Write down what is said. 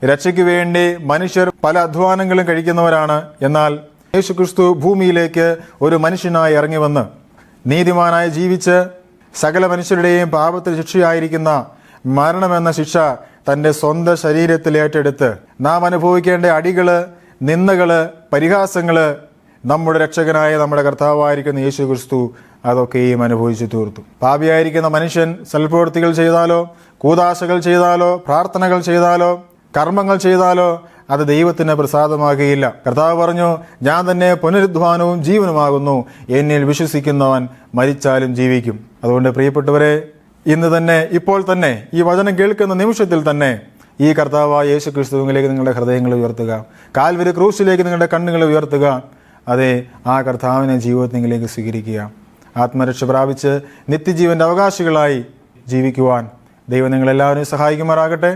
രക്ഷയ്ക്ക് വേണ്ടി മനുഷ്യർ പല അധ്വാനങ്ങളും കഴിക്കുന്നവരാണ്. എന്നാൽ യേശുക്രിസ്തു ഭൂമിയിലേക്ക് ഒരു മനുഷ്യനായി ഇറങ്ങി വന്ന് നീതിമാനായി ജീവിച്ച് സകല മനുഷ്യരുടെയും പാപത്തിൽ ശിക്ഷയായിരിക്കുന്ന മരണമെന്ന ശിക്ഷ തൻ്റെ സ്വന്തം ശരീരത്തിൽ ഏറ്റെടുത്ത് നാം അനുഭവിക്കേണ്ട അടികള്, നിന്ദകള്, പരിഹാസങ്ങള് നമ്മുടെ രക്ഷകനായ നമ്മുടെ കർത്താവായിരിക്കുന്ന യേശുക്രിസ്തു അതൊക്കെയും അനുഭവിച്ചു തീർത്തു. പാപിയായിരിക്കുന്ന മനുഷ്യൻ സൽപ്രവൃത്തികൾ ചെയ്താലോ, കൂദാശകൾ ചെയ്താലോ, പ്രാർത്ഥനകൾ ചെയ്താലോ, കർമ്മങ്ങൾ ചെയ്താലോ അത് ദൈവത്തിന് പ്രസാദമാകുകയില്ല. കർത്താവ് പറഞ്ഞു, ഞാൻ തന്നെ പുനരുദ്ധാനവും ജീവനുമാകുന്നു, എന്നിൽ വിശ്വസിക്കുന്നവൻ മരിച്ചാലും ജീവിക്കും. അതുകൊണ്ട് പ്രിയപ്പെട്ടവരെ, ഇന്ന് തന്നെ, ഇപ്പോൾ തന്നെ, ഈ വചനം കേൾക്കുന്ന നിമിഷത്തിൽ തന്നെ ഈ കർത്താവായ യേശുക്രിസ്തുവിലേക്ക് നിങ്ങളുടെ ഹൃദയങ്ങൾ ഉയർത്തുക. കാൽവരി ക്രൂശിലേക്ക് നിങ്ങളുടെ കണ്ണുകൾ ഉയർത്തുക. അതെ, ആ കർത്താവിനെ ജീവിതത്തിലേക്ക് സ്വീകരിക്കുക. ആത്മരക്ഷ പ്രാപിച്ച് നിത്യജീവന്റെ അവകാശികളായി ജീവിക്കുവാൻ ദൈവം നിങ്ങളെല്ലാവരെയും സഹായിക്കുമാറാകട്ടെ.